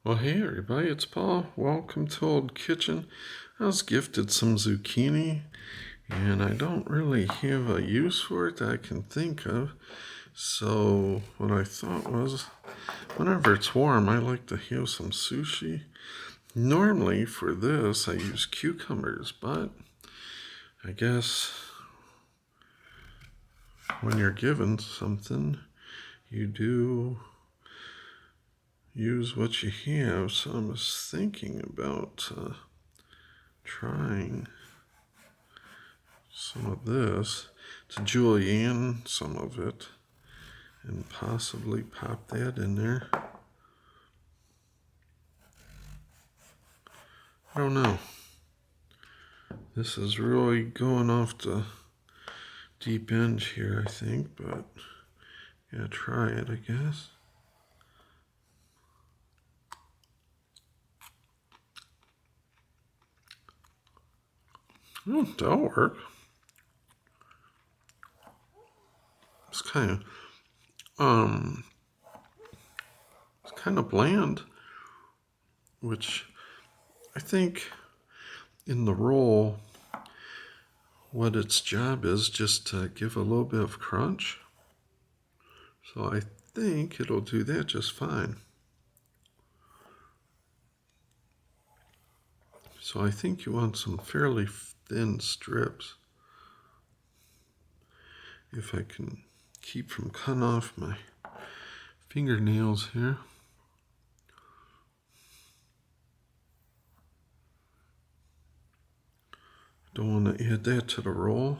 Well, hey everybody, it's Paul. Welcome to Old Kitchen. I was gifted some zucchini, and I don't really have a use for it that I can think of. So what I thought was, whenever it's warm, I like to have some sushi. Normally for this, I use cucumbers, but I guess when you're given something, you do use what you have. So I was thinking about trying some of this to julienne some of it and possibly pop that in there. I don't know. This is really going off the deep end here, I think, but yeah, try it, I guess. Oh, that'll work. It's kind of bland, which I think in the roll, what its job is just to give a little bit of crunch. So I think it'll do that just fine. So I think you want some fairly thin strips. If I can keep from cutting off my fingernails here. Don't want to add that to the roll,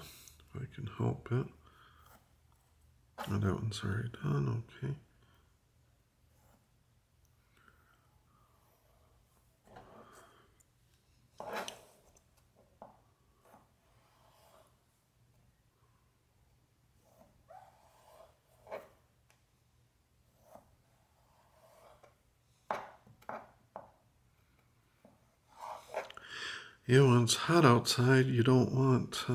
if I can help it. Oh, that one's already done, okay. Yeah, when it's hot outside, you don't want,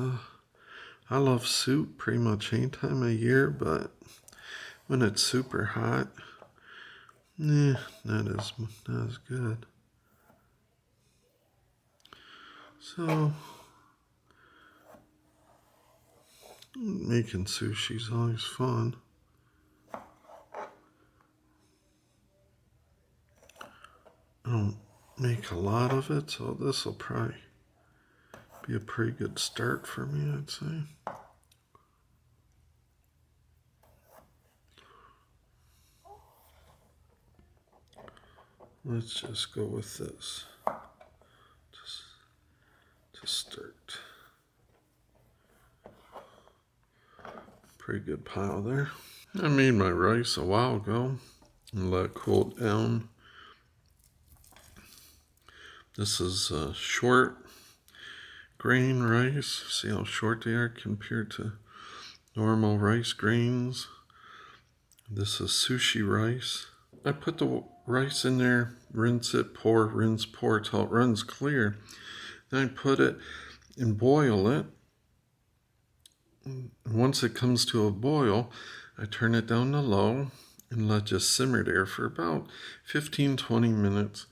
I love soup pretty much any time of year, but when it's super hot, not as good. So, making sushi's always fun. I don't make a lot of it, so this will probably be a pretty good start for me, I'd say. Let's just go with this just to start. Pretty good pile there. I made my rice a while ago and let it cool down. This is short grain rice. See how short they are compared to normal rice grains. This is sushi rice. I put the rice in there, rinse it, pour, rinse, pour till it runs clear. Then I put it and boil it. And once it comes to a boil, I turn it down to low and let it just simmer there for about 15-20 minutes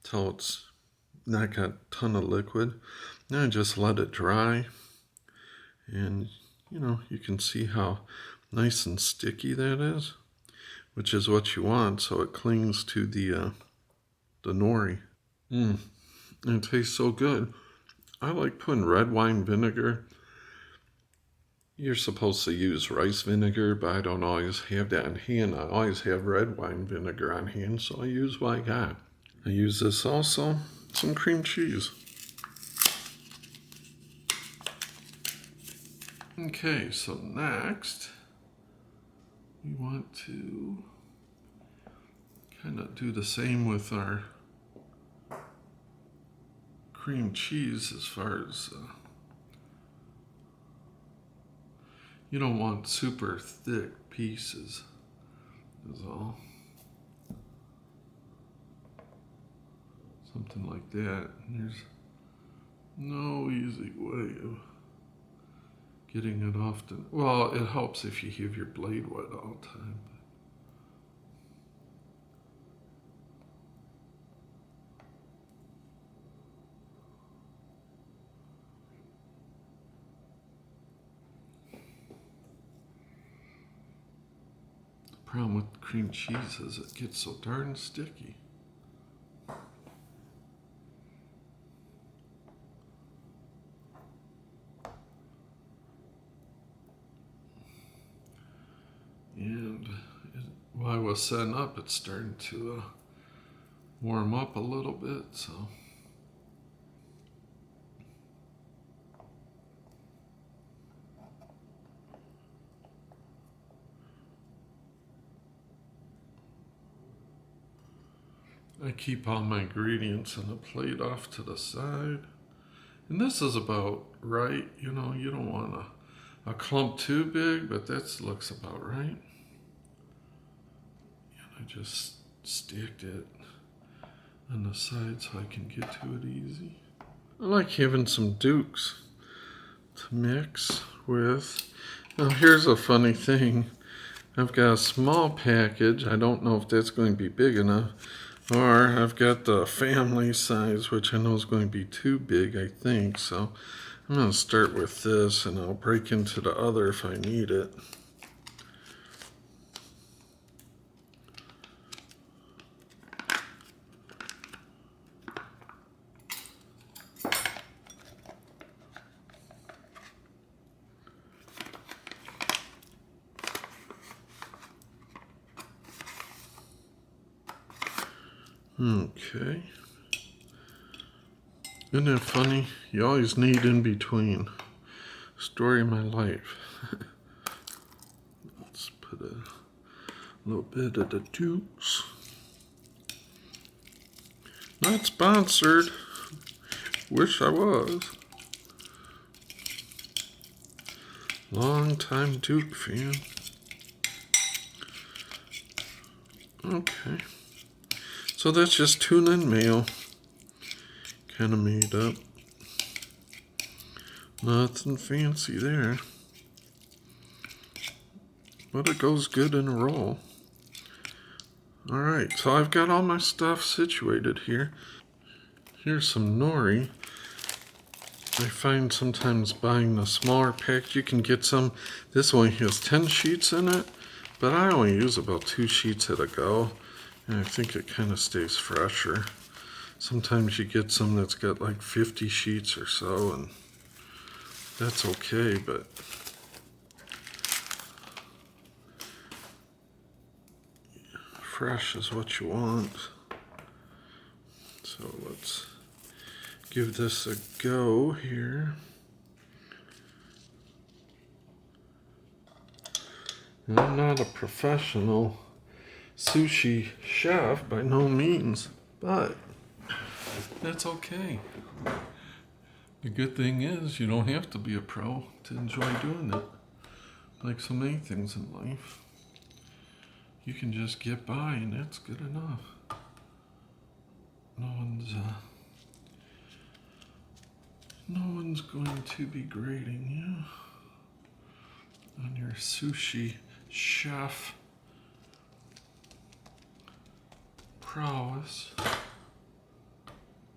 till it's not got a ton of liquid. Then I just let it dry, and you can see how nice and sticky that is, which is what you want, so it clings to the nori. And it tastes so good. I like putting red wine vinegar. You're supposed to use rice vinegar, but I don't always have that on hand. I always have red wine vinegar on hand, so I use what I got. I use this also, some cream cheese. Okay, so next, we want to kind of do the same with our cream cheese as far as you don't want super thick pieces, is all. Something like that. And there's no easy way of getting it off the... Well, it helps if you have your blade wet all the time. problem with cream cheese is it gets so darn sticky. And while I was setting up, it's starting to warm up a little bit, so. I keep all my ingredients on a plate off to the side. And this is about right, you know, you don't want a clump too big, but that looks about right. And I just sticked it on the side so I can get to it easy. I like having some Dukes to mix with. Now here's a funny thing. I've got a small package. I don't know if that's going to be big enough. Or I've got the family size, which I know is going to be too big, I think. So I'm going to start with this, and I'll break into the other if I need it. Okay. Isn't that funny? You always need in between. Story of my life. Let's put a little bit of the Dukes. Not sponsored. Wish I was. Long time Duke fan. Okay. So that's just tuna and mayo. Kind of made up. Nothing fancy there. But it goes good in a roll. Alright, so I've got all my stuff situated here. Here's some nori. I find sometimes buying the smaller pack, you can get some. This one has 10 sheets in it, but I only use about 2 sheets at a go. And I think it kind of stays fresher. Sometimes you get some that's got like 50 sheets or so, and that's okay, but fresh is what you want. So let's give this a go here. And I'm not a professional sushi chef by no means, but that's okay. The good thing is you don't have to be a pro to enjoy doing it. Like so many things in life, you can just get by and that's good enough. No one's going to be grading you on your sushi chef prowess.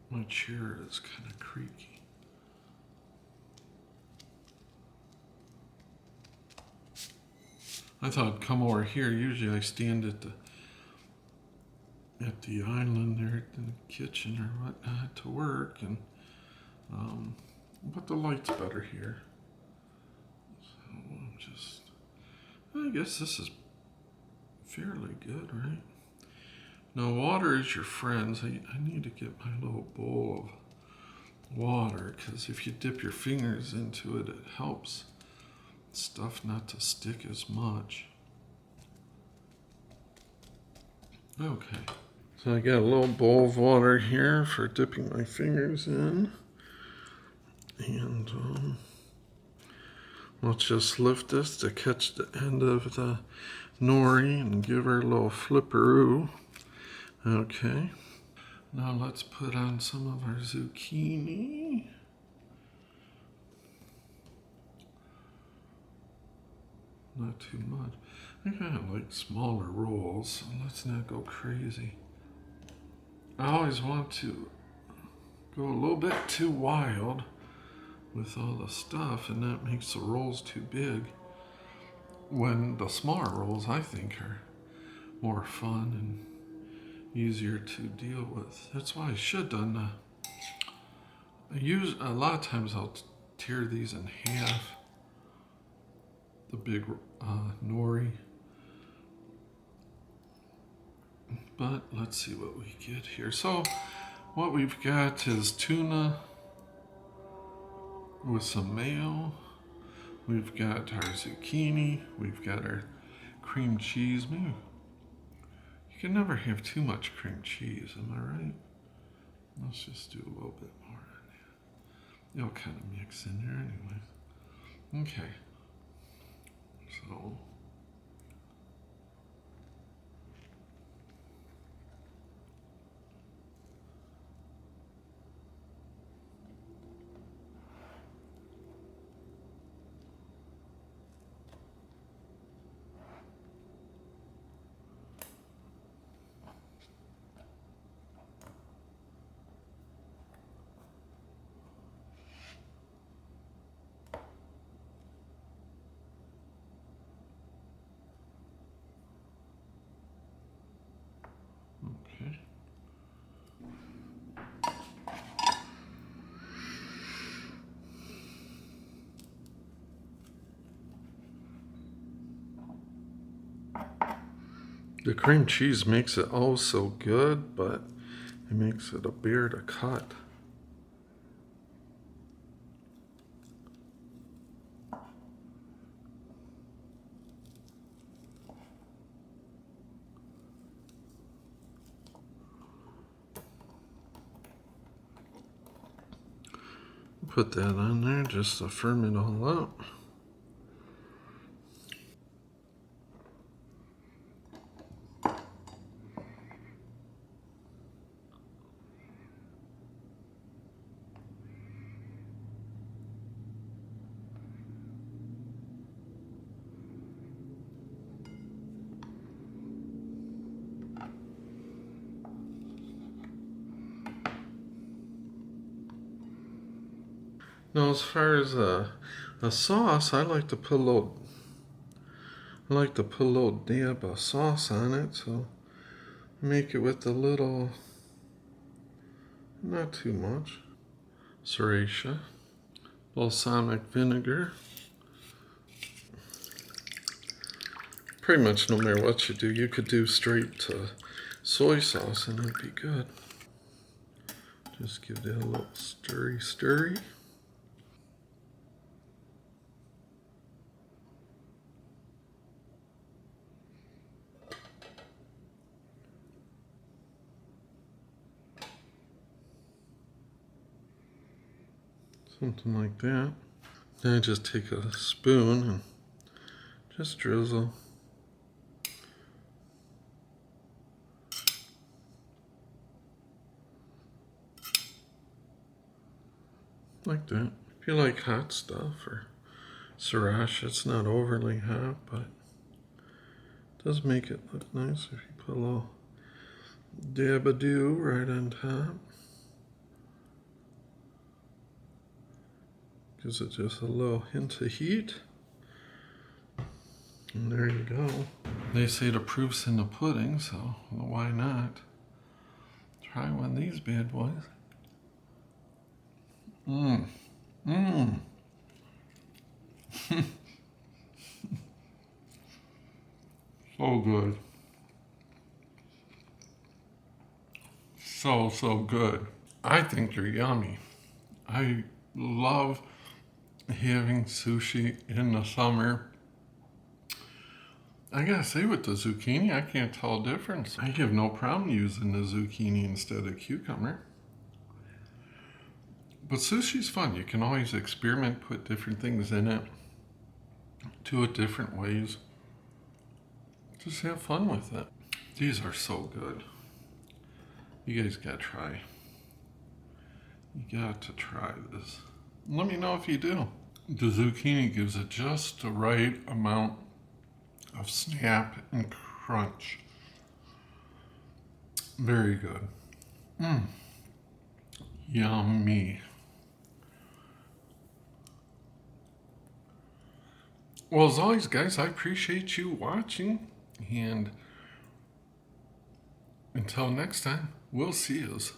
My chair is kind of creaky. I thought I'd come over here. Usually I stand at the island there in the kitchen or whatnot to work, and but the light's better here. So I guess this is fairly good, right? Now water is your friends. I need to get my little bowl of water, because if you dip your fingers into it, it helps stuff not to stick as much. Okay, so I got a little bowl of water here for dipping my fingers in, and let's just lift this to catch the end of the nori and give her a little flipperoo. Okay, now let's put on some of our zucchini. Not too much. I kind of like smaller rolls, so let's not go crazy. I always want to go a little bit too wild with all the stuff, and that makes the rolls too big. When the smaller rolls, I think, are more fun and easier to deal with. That's why I should have done. A lot of times I'll tear these in half. The big nori. But let's see what we get here. So what we've got is tuna with some mayo. We've got our zucchini. We've got our cream cheese. Maybe you can never have too much cream cheese, am I right? Let's just do a little bit more. It'll kind of mix in there anyway. Okay. So okay. The cream cheese makes it oh so good, but it makes it a bear to cut. Put that on there just to firm it all up. Now, as far as a sauce, I like to put a little dab of sauce on it. So make it with a little, not too much, sriracha, balsamic vinegar. Pretty much no matter what you do, you could do straight to soy sauce and it'd be good. Just give that a little stirry. Something like that. Then I just take a spoon and just drizzle. Like that. If you like hot stuff or sriracha, it's not overly hot, but it does make it look nice if you put a little dab-a-doo right on top. Gives it just a little hint of heat. And there you go. They say the proof's in the pudding, so why not? Try one of these bad boys. So good. So good. I think they're yummy. I love having sushi in the summer. I gotta say, with the zucchini, I can't tell a difference. I have no problem using the zucchini instead of cucumber. But sushi's fun. You can always experiment, put different things in it, do it different ways. Just have fun with it. These are so good. You guys gotta try. You got to try this. Let me know if you do. The zucchini gives it just the right amount of snap and crunch. Very good. Yummy. Well, as always, guys, I appreciate you watching, and Until next time, we'll see yous.